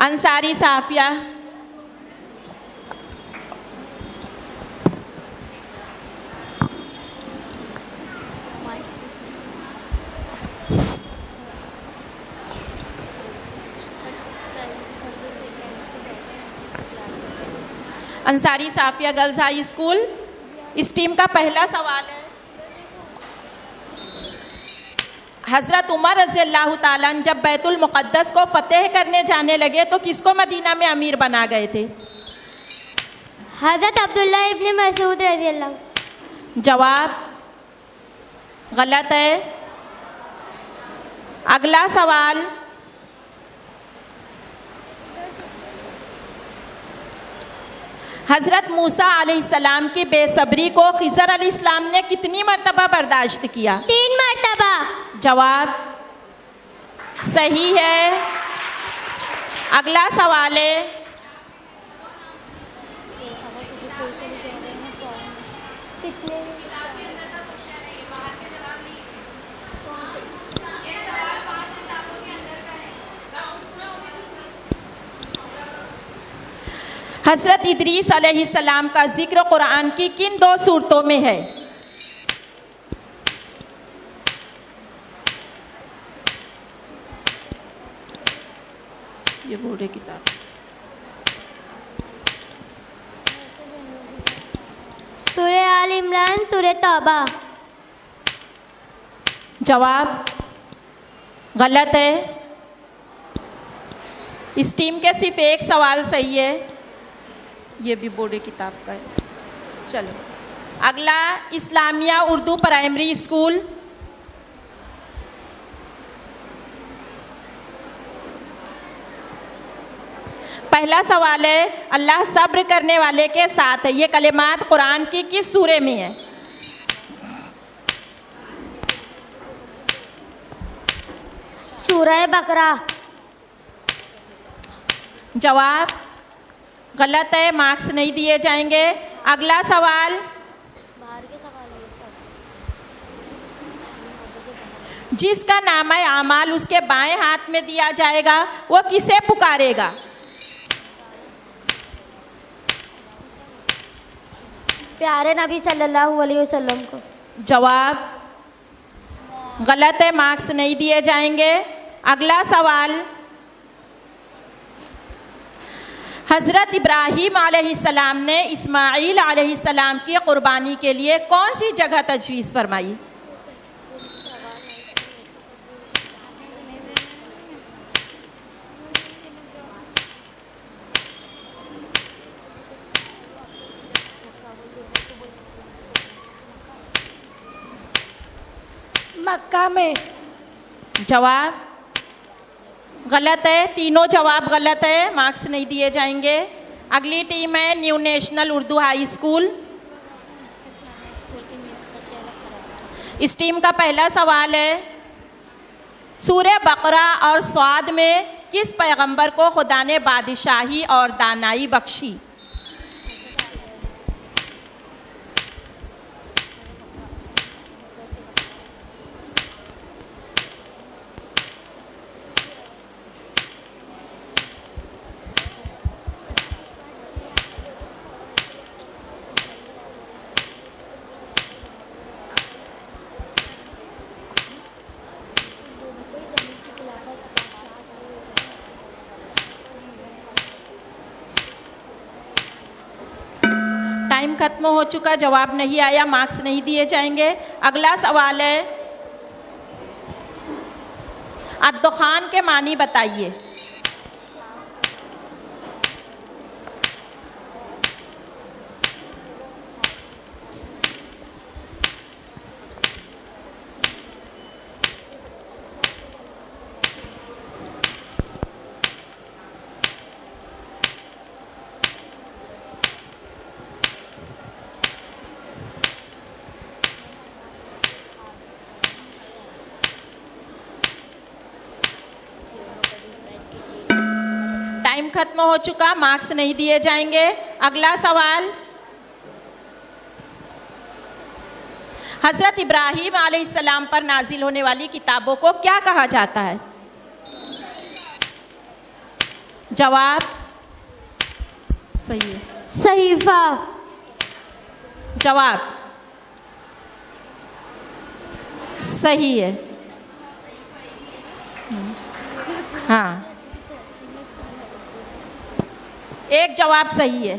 Ansari Safia. Ansari Safia girls high school. इस team का पहला सवाल है, हज़रत उमर रज़ियल्लाहु ताला अन्हु जब बैतुल मुक़द्दस को फ़तेह करने जाने लगे तो किसको मदीना में अमीर बना गए थे? हज़रत अब्दुल्ला इब्न मसूद रज़ियल्लाहु। जवाब गलत है। अगला सवाल, हज़रत मूसा अलैहिस्सलाम की बेसब्री को खिज़र अलैहिस्सलाम ने कितनी मरतबा बर्दाश्त किया? 3 मरतबा। जवाब सही है। अगला सवाल है, हज़रत इदरीस अलैहिस्सलाम का जिक्र कुरान की किन 2 सूरतों में है? ये बोर्ड किताब। सूरह आल इमरान, सूरह तौबा। जवाब गलत है। इस टीम के सिर्फ एक सवाल सही है, ये भी बोर्ड किताब का है। चलो अगला, इस्लामिया उर्दू प्राइमरी स्कूल। पहला सवाल है, अल्लाह सब्र करने वाले के साथ है, ये कलिमात कुरान की किस सूरे में है? सूरह बकरा। जवाब गलत है, मार्क्स नहीं दिए जाएंगे। अगला सवाल, जिसका नामा आमाल उसके बाएं हाथ में दिया जाएगा वो किसे पुकारेगा? प्यारे नबी सल्लल्लाहु अलैहि वसल्लम को। जवाब गलत है, मार्क्स नहीं दिए जाएंगे। अगला सवाल, हज़रत इब्राहीम अलैहिस्सलाम ने इस्माईल अलैहिस्सलाम की क़ुरबानी के लिए कौन सी जगह तजवीज़ फरमाई? मक्का में। जवाब गलत है, तीनों जवाब गलत है, मार्क्स नहीं दिए जाएंगे। अगली टीम है new national Urdu high school. इस टीम का पहला सवाल है, सूरह बकरा और स्वाद में किस पैगंबर को खुदा ने बादशाही और दानाई बख्शी? टाइम खत्म हो चुका, जवाब नहीं आया, मार्क्स नहीं दिए जाएंगे। अगला सवाल है, अद्दुखान के मानी बताइए। टाइम खत्म हो चुका, मार्क्स नहीं दिए जाएंगे। अगला सवाल, हज़रत इब्राहीम अलैहिस्सलाम पर नाजिल होने वाली किताबों को क्या कहा जाता है? जवाब सही है। सहीफा। जवाब सही है। हाँ, एक जवाब सही है।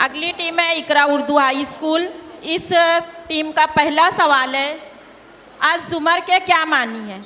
अगली टीम है इकरा उर्दू हाई स्कूल। इस टीम का पहला सवाल है, आज जुमर के क्या मानी है?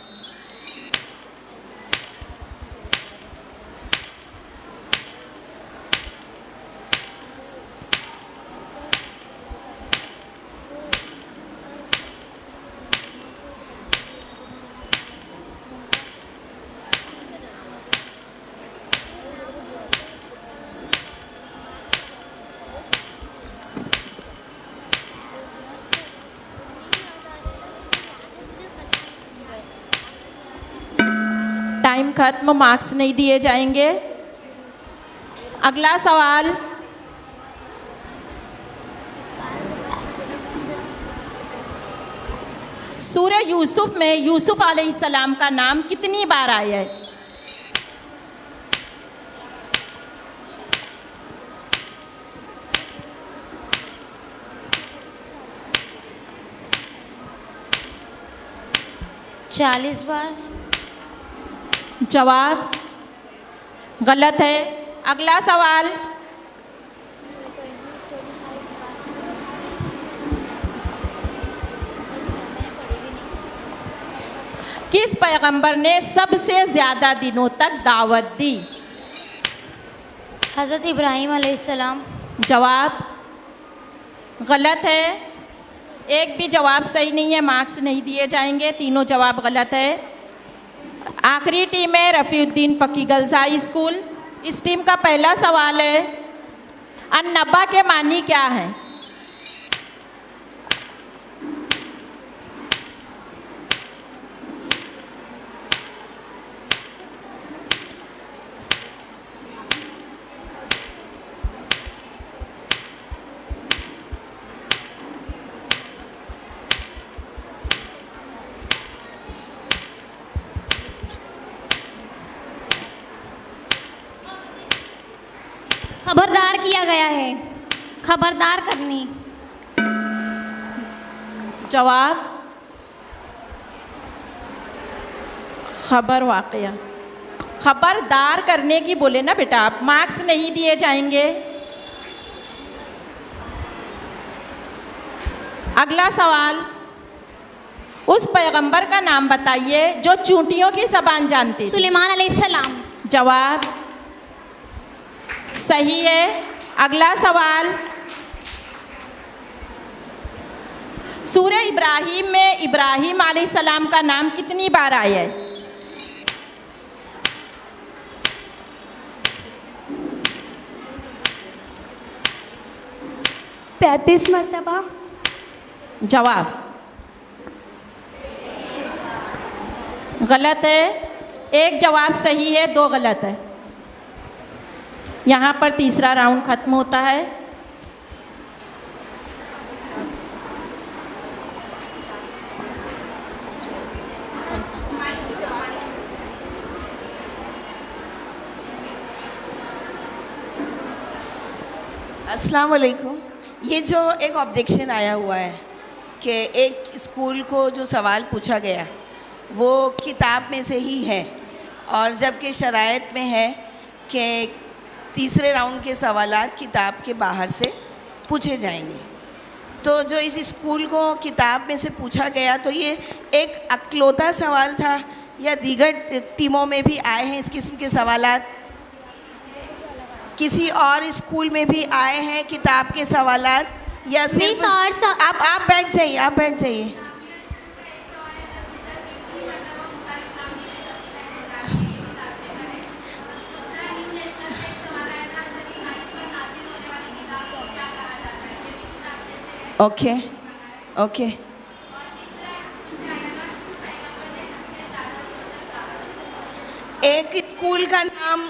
टाइम खत्म, मार्क्स नहीं दिए जाएंगे। अगला सवाल, सूरह यूसुफ में यूसुफ अलैहिस्सलाम का नाम कितनी बार आया है? चालीस बार। जवाब गलत है। अगला सवाल, किस पैगंबर ने सबसे ज़्यादा दिनों तक दावत दी? हज़रत इब्राहीम अलैहिस्सलाम। जवाब गलत है। एक भी जवाब सही नहीं है, मार्क्स नहीं दिए जाएंगे। तीनों जवाब गलत है। आखिरी टीम है Rafiuddin Faki girls high school. इस टीम का पहला सवाल है, अन्नबा के मानी क्या है? खबरदार किया गया है, खबरदार करनी। जवाब खबर वाक़या। खबरदार करने की बोले ना बेटा आप, मार्क्स नहीं दिए जाएंगे। अगला सवाल, उस पैगंबर का नाम बताइए जो चूंटियों की ज़बान जानते थे। सुलेमान अलैहिस्सलाम। जवाब सही है। अगला सवाल, सूरह इब्राहिम में इब्राहिम अलैहिस्सलाम का नाम कितनी बार आया है? पैंतीस मरतबा। जवाब गलत है। एक जवाब सही है, दो गलत है। यहाँ पर तीसरा राउंड खत्म होता है। अस्सलाम वालेकुम। ये जो एक ऑब्जेक्शन आया हुआ है कि एक स्कूल को जो सवाल पूछा गया वो किताब में से ही है, और जबकि शरायत में है कि तीसरे राउंड के सवालात किताब के बाहर से पूछे जाएंगे। तो जो इस स्कूल को किताब में से पूछा गया, तो ये एक अकलौता सवाल था या दीगर टीमों में भी आए हैं इस किस्म के सवालात? किसी और स्कूल में भी आए हैं किताब के सवालात, या सिर्फ आप बैठ जाइए, आप बैठ जाइए। Okay okay. एक स्कूल का नाम,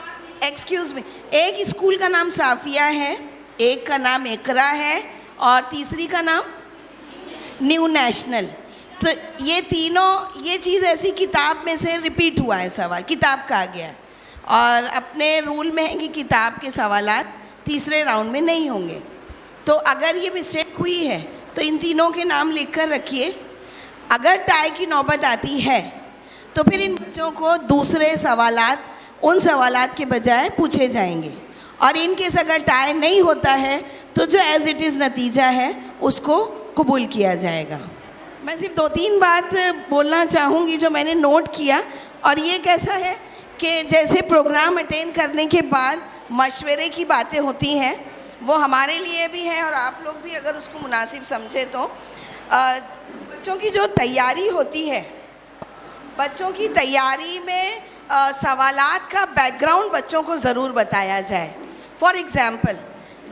एक्सक्यूज मी, एक स्कूल का नाम साफिया है, एक का नाम इकरा है, और तीसरी का नाम न्यू नेशनल। तो ये तीनों, ये चीज़ ऐसी किताब में से रिपीट हुआ है, सवाल किताब का आ गया है, और अपने रूल में है कि किताब के सवालात तीसरे राउंड में नहीं होंगे। तो अगर ये मिस्टेक हुई है तो इन तीनों के नाम लिख कर रखिए। अगर टाई की नौबत आती है तो फिर इन बच्चों को दूसरे सवालात उन सवालात के बजाय पूछे जाएंगे, और इन केस अगर टाई नहीं होता है तो जो एज इट इज़ नतीजा है उसको कबूल किया जाएगा। मैं सिर्फ 2-3 बात बोलना चाहूँगी जो मैंने नोट किया, और ये कैसा है कि जैसे प्रोग्राम अटेंड करने के बाद मशवरे की बातें होती हैं, वो हमारे लिए भी हैं और आप लोग भी अगर उसको मुनासिब समझे तो बच्चों की जो तैयारी होती है, बच्चों की तैयारी में सवालात का बैकग्राउंड बच्चों को ज़रूर बताया जाए। फॉर एग्ज़ाम्पल,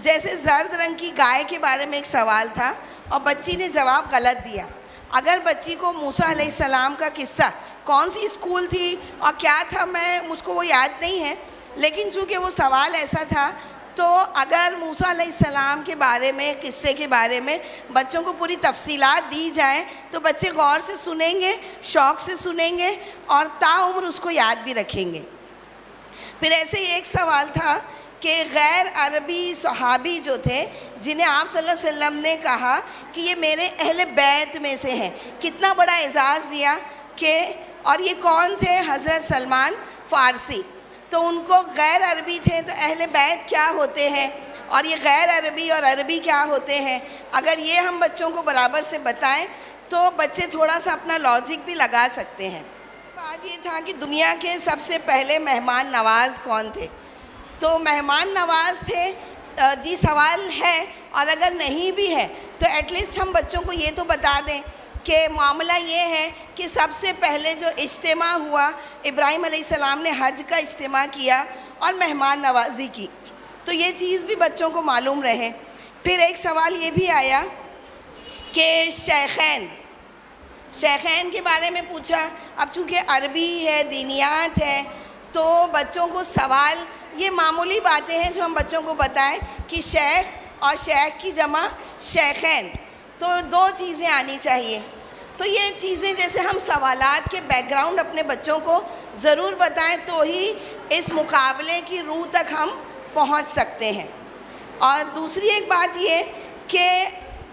जैसे जर्द रंग की गाय के बारे में एक सवाल था और बच्ची ने जवाब गलत दिया। अगर बच्ची को मूसा अलैहिस्सलाम का किस्सा, कौन सी स्कूल थी और क्या था, मुझको वो याद नहीं है, लेकिन चूँकि वो सवाल ऐसा था, तो अगर मूसा अलैहिस्सलाम के बारे में, किस्से के बारे में बच्चों को पूरी तफसीलात दी जाए तो बच्चे गौर से सुनेंगे, शौक़ से सुनेंगे और ताउम्र उसको याद भी रखेंगे। फिर ऐसे ही एक सवाल था कि गैर अरबी सहाबी जो थे, जिन्हें आप सल्लल्लाहु अलैहि वसल्लम ने कहा कि ये मेरे अहले बैत में से हैं, कितना बड़ा एजाज़ दिया कि, और ये कौन थे? हज़रत सलमान फ़ारसी। तो उनको गैर अरबी थे, तो अहले बैत क्या होते हैं और ये गैर अरबी और अरबी क्या होते हैं, अगर ये हम बच्चों को बराबर से बताएं तो बच्चे थोड़ा सा अपना लॉजिक भी लगा सकते हैं। बात ये था कि दुनिया के सबसे पहले मेहमान नवाज़ कौन थे? तो मेहमान नवाज़ थे, जी सवाल है, और अगर नहीं भी है तो एटलीस्ट हम बच्चों को ये तो बता दें कि मामला ये है कि सबसे पहले जो इज्तिमा हुआ, इब्राहीम अलैहिस्सलाम ने हज का इज्तिमा किया और मेहमान नवाजी की, तो ये चीज़ भी बच्चों को मालूम रहे। फिर एक सवाल ये भी आया कि शेखैन के बारे में पूछा। अब चूँकि अरबी है, दीनियात है, तो बच्चों को सवाल, ये मामूली बातें हैं जो हम बच्चों को बताएं कि शेख और शेख की जमा शेखैन, तो 2 चीज़ें आनी चाहिए। तो ये चीज़ें जैसे हम सवालात के बैकग्राउंड अपने बच्चों को ज़रूर बताएं तो ही इस मुकाबले की रूह तक हम पहुंच सकते हैं। और दूसरी एक बात ये कि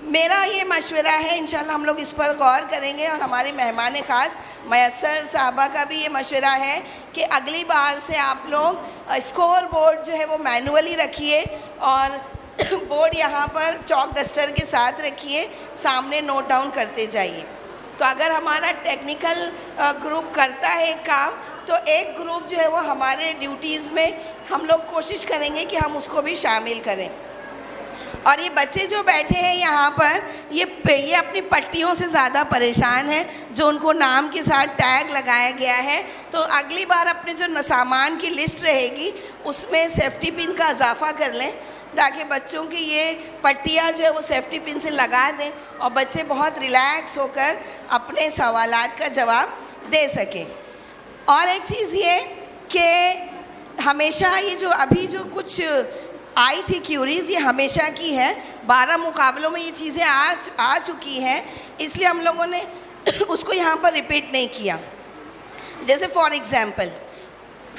मेरा ये मशवरा है, इंशाल्लाह हम लोग इस पर गौर करेंगे, और हमारे मेहमान ख़ास मयस्सर साहबा का भी ये मशवरा है कि अगली बार से आप लोग स्कोर बोर्ड जो है वो मैनुअली रखिए और बोर्ड यहाँ पर चॉक डस्टर के साथ रखिए, सामने नोट डाउन करते जाइए। तो अगर हमारा टेक्निकल ग्रुप करता है काम, तो एक ग्रुप जो है वो हमारे ड्यूटीज़ में हम लोग कोशिश करेंगे कि हम उसको भी शामिल करें। और ये बच्चे जो बैठे हैं यहाँ पर, ये अपनी पट्टियों से ज़्यादा परेशान हैं, जो उनको नाम के साथ टैग लगाया गया है। तो अगली बार अपने जो सामान की लिस्ट रहेगी उसमें सेफ्टी पिन का इजाफा कर लें, ताकि बच्चों की ये पट्टियाँ जो है वो सेफ्टी पिन से लगा दें और बच्चे बहुत रिलैक्स होकर अपने सवालात का जवाब दे सकें। और एक चीज़ ये कि हमेशा ये जो अभी जो कुछ आई थी क्यूरीज़, ये हमेशा की है, 12 मुकाबलों में ये चीज़ें आ चुकी हैं, इसलिए हम लोगों ने उसको यहाँ पर रिपीट नहीं किया। जैसे फॉर एग्ज़ाम्पल,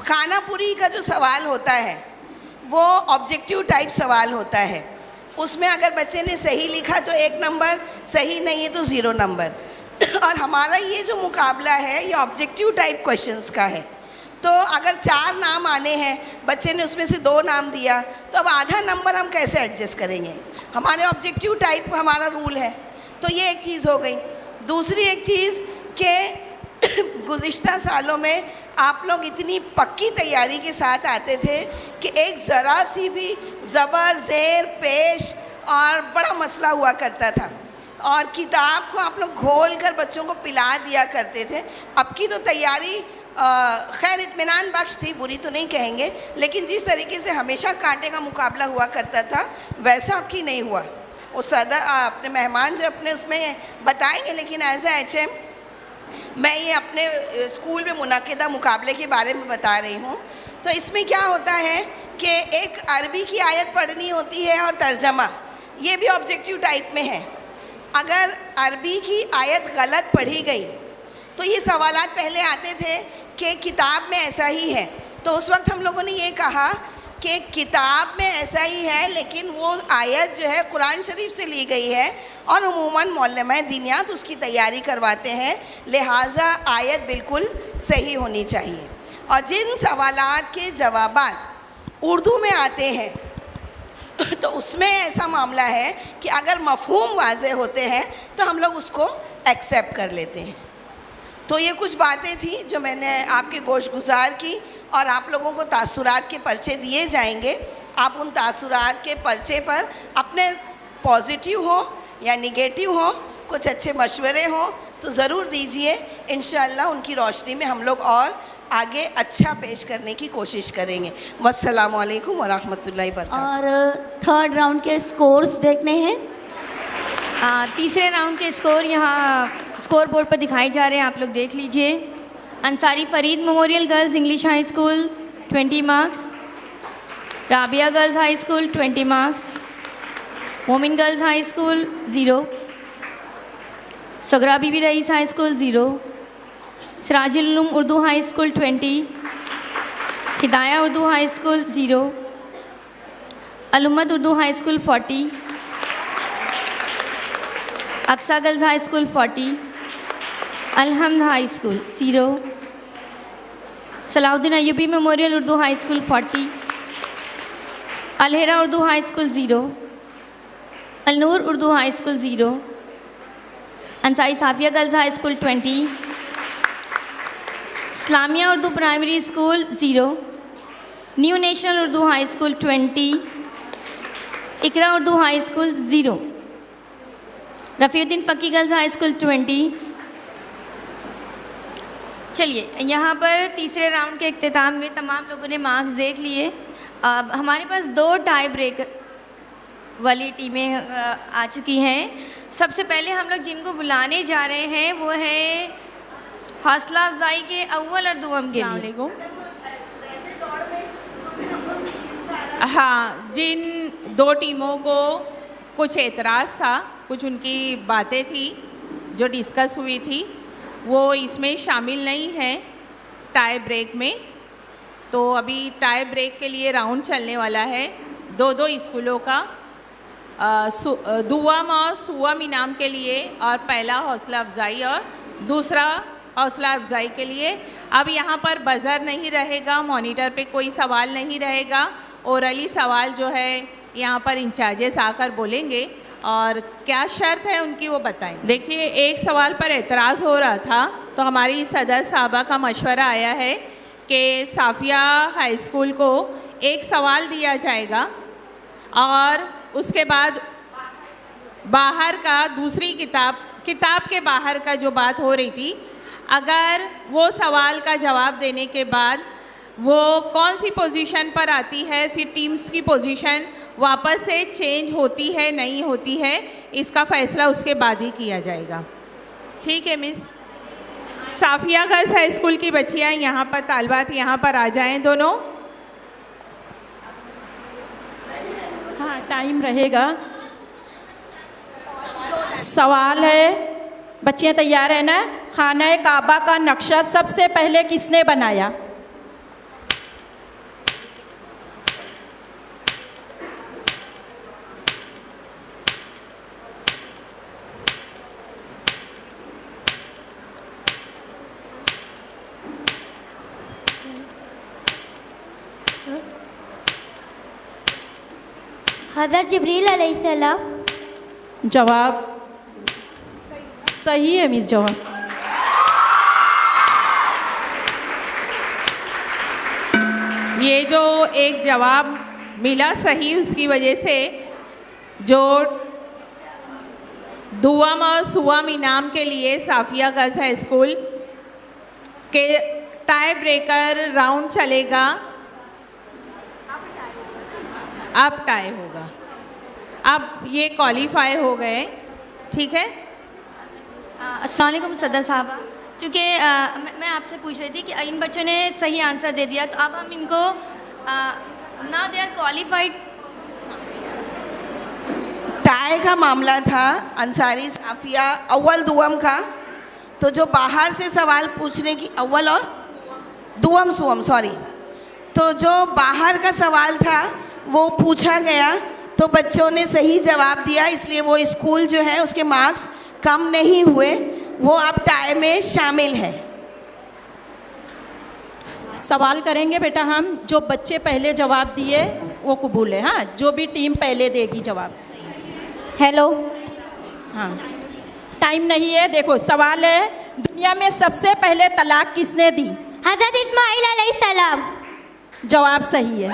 खानापुरी का जो सवाल होता है वो ऑब्जेक्टिव टाइप सवाल होता है। उसमें अगर बच्चे ने सही लिखा तो 1 नंबर, सही नहीं है तो 0 नंबर। और हमारा ये जो मुकाबला है ये ऑब्जेक्टिव टाइप क्वेश्चंस का है। तो अगर 4 नाम आने हैं, बच्चे ने उसमें से 2 नाम दिया, तो अब आधा नंबर हम कैसे एडजस्ट करेंगे? हमारे ऑब्जेक्टिव टाइप हमारा रूल है। तो ये एक चीज़ हो गई। दूसरी एक चीज़ कि गुज़िश्ता सालों में आप लोग इतनी पक्की तैयारी के साथ आते थे कि एक ज़रा सी भी ज़बर, ज़ेर, पेश और बड़ा मसला हुआ करता था, और किताब को आप लोग घोल कर बच्चों को पिला दिया करते थे। अब की तो तैयारी खैर इत्मीनान बख्श थी, बुरी तो नहीं कहेंगे, लेकिन जिस तरीके से हमेशा कांटे का मुकाबला हुआ करता था वैसा अब की नहीं हुआ। वो सदा अपने मेहमान जो अपने उसमें बताएंगे, लेकिन एज ए HM मैं ये अपने स्कूल में मुनाकिदा मुकाबले के बारे में बता रही हूँ। तो इसमें क्या होता है कि एक अरबी की आयत पढ़नी होती है और तर्जमा, ये भी ऑब्जेक्टिव टाइप में है। अगर अरबी की आयत गलत पढ़ी गई, तो ये सवालात पहले आते थे कि किताब में ऐसा ही है, तो उस वक्त हम लोगों ने ये कहा कि किताब में ऐसा ही है, लेकिन वो आयत जो है कुरान शरीफ से ली गई है और उमूमन मौलमा दीनियात उसकी तैयारी करवाते हैं, लिहाजा आयत बिल्कुल सही होनी चाहिए। और जिन सवालात के जवाबात उर्दू में आते हैं तो उसमें ऐसा मामला है कि अगर मफ़हूम वाज़े होते हैं तो हम लोग उसको एक्सेप्ट कर लेते हैं। तो ये कुछ बातें थी जो मैंने आपके गोश गुजार की, और आप लोगों को तासुरात के पर्चे दिए जाएंगे। आप उन तासुरात के पर्चे पर अपने पॉजिटिव हो या निगेटिव हो, कुछ अच्छे मशवरे हों तो ज़रूर दीजिए। इंशाअल्लाह उनकी रोशनी में हम लोग और आगे अच्छा पेश करने की कोशिश करेंगे। वस्सलामु अलैकुम वरहमतुल्लाहि वबरकातुहू। और थर्ड राउंड के स्कोर्स देखने हैं। तीसरे राउंड के स्कोर यहाँ स्कोर बोर्ड पर दिखाए जा रहे हैं, आप लोग देख लीजिए। Ansari Farid memorial girls English high school 20 marks, Rabia girls high school 20 marks, Momin girls high school 0, Sagra Bibi Rais high school 0, Sirajul Uloom Urdu high school 20, Hidaya Urdu high school 0, Alummat Urdu high school 40, Aqsa girls high school 40, Alhamd high school 0, Salauddin Ayubi memorial Urdu high school 40, Alhera Urdu high school 0, Alnoor Urdu high school 0, Ansari Safia girls high school 20, Islamia Urdu primary school 0, new national Urdu high school 20, Iqra Urdu high school 0, Rafiuddin Faki girls high school 20। चलिए, यहाँ पर तीसरे round के इख्तिताम में तमाम लोगों ने marks देख लिए। अब हमारे पास 2 टाई ब्रेकर वाली टीमें आ चुकी हैं। सबसे पहले हम लोग जिनको बुलाने जा रहे हैं वो है हौसला अफजाई के अव्वल और दुआम के लिए। हाँ, जिन 2 टीमों को कुछ एतराज़ था, कुछ उनकी बातें थी जो डिस्कस हुई थी, वो इसमें शामिल नहीं है टाई ब्रेक में। तो अभी टाई ब्रेक के लिए राउंड चलने वाला है 2-2 स्कूलों का, दुआम और सुआम इनाम के लिए, और पहला हौसला अफजाई और दूसरा हौसला अफजाई के लिए। अब यहाँ पर बज़र नहीं रहेगा, मॉनिटर पे कोई सवाल नहीं रहेगा, ओरली सवाल जो है यहाँ पर इंचार्जेस आकर बोलेंगे, और क्या शर्त है उनकी वो बताएं। देखिए, एक सवाल पर एतराज़ हो रहा था, तो हमारी सदर साहबा का मशवरा आया है कि साफिया हाई स्कूल को एक सवाल दिया जाएगा और उसके बाद बाहर का दूसरी किताब के बाहर का जो बात हो रही थी, अगर वो सवाल का जवाब देने के बाद वो कौन सी पोजीशन पर आती है, फिर टीम्स की पोजीशन वापस से चेंज होती है नहीं होती है, इसका फ़ैसला उसके बाद ही किया जाएगा। ठीक है miss. Safia girls high school की बच्चियाँ यहाँ पर, तालबात यहाँ पर आ जाएं दोनों। हाँ, टाइम रहेगा। सवाल है, बच्चियाँ तैयार है ना? खाना काबा का नक्शा सबसे पहले किसने बनाया? हज़रत जिब्रील अलैहिस्सलाम। जवाब सही है मिस। जवाब ये जो एक जवाब मिला सही, उसकी वजह से जो दुआम और सुआम इनाम के लिए साफिया गर्ल्स हाई स्कूल के टाई ब्रेकर राउंड चलेगा। अब टाई होगा, अब ये क्वालिफाई हो गए। ठीक है। अस्सलाम वालेकुम सदर साहबा, चूँकि मैं आपसे पूछ रही थी कि इन बच्चों ने सही आंसर दे दिया, तो अब हम इनको ना दे आर क्वालिफाइड टाई का मामला था अंसारी साफिया अव्वल दुअम का। तो जो बाहर से सवाल पूछने की अव्वल और दुअम सुअम सॉरी, तो जो बाहर का सवाल था वो पूछा गया तो बच्चों ने सही जवाब दिया, इसलिए वो स्कूल जो है उसके मार्क्स कम नहीं हुए, वो अब टाई में शामिल है। सवाल करेंगे बेटा हम, जो बच्चे पहले जवाब दिए वो कबूल है। हाँ, जो भी टीम पहले देगी जवाब। हेलो। हाँ, टाइम नहीं है। देखो सवाल है, दुनिया में सबसे पहले तलाक किसने दी? हज़रत इस्माइल अलैहिस्सलाम। जवाब सही है।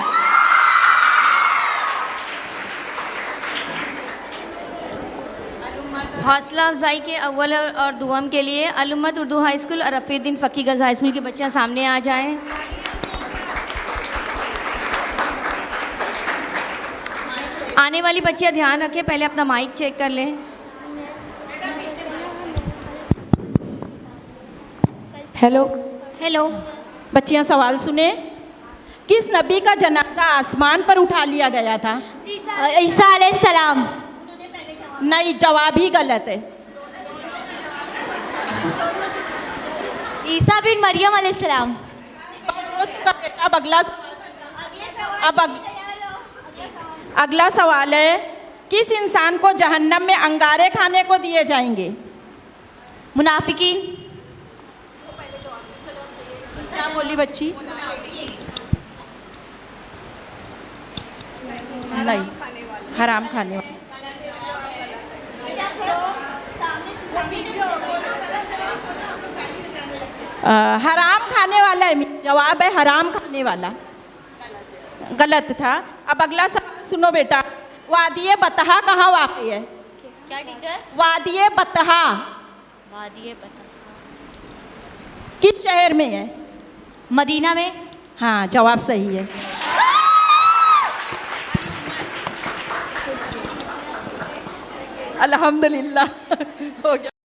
हौसला अफजाई के अव्वल और दुअम के लिए अलुम्मत उर्दू हाई स्कूल और Rafiuddin Faki girls high school के बच्चियाँ सामने आ जाएं। आने वाली बच्चियाँ ध्यान रखें, पहले अपना माइक चेक कर लें। हेलो। हेलो। बच्चियाँ सवाल सुने। किस नबी का जनाजा आसमान पर उठा लिया गया था? ईसा अलैहिस्सलाम। नहीं, जवाब ही गलत है। ईसा बिन मरियम अलैहिस्सलाम। अब अगला सवाल है, किस इंसान को जहन्नम में अंगारे खाने को दिए जाएंगे? मुनाफिकीन। क्या बोली बच्ची? नहीं, हराम खाने वाले। हराम खाने वाला है, जवाब है हराम खाने वाला। गलत था। अब अगला सवाल सुनो बेटा, वादिये बतहा कहाँ वाक़ई है? क्या टीचर? वादिये बतहा वादिये बतहा किस शहर में है? मदीना में। हाँ, जवाब सही है। अल्हम्दुलिल्लाह हो गया।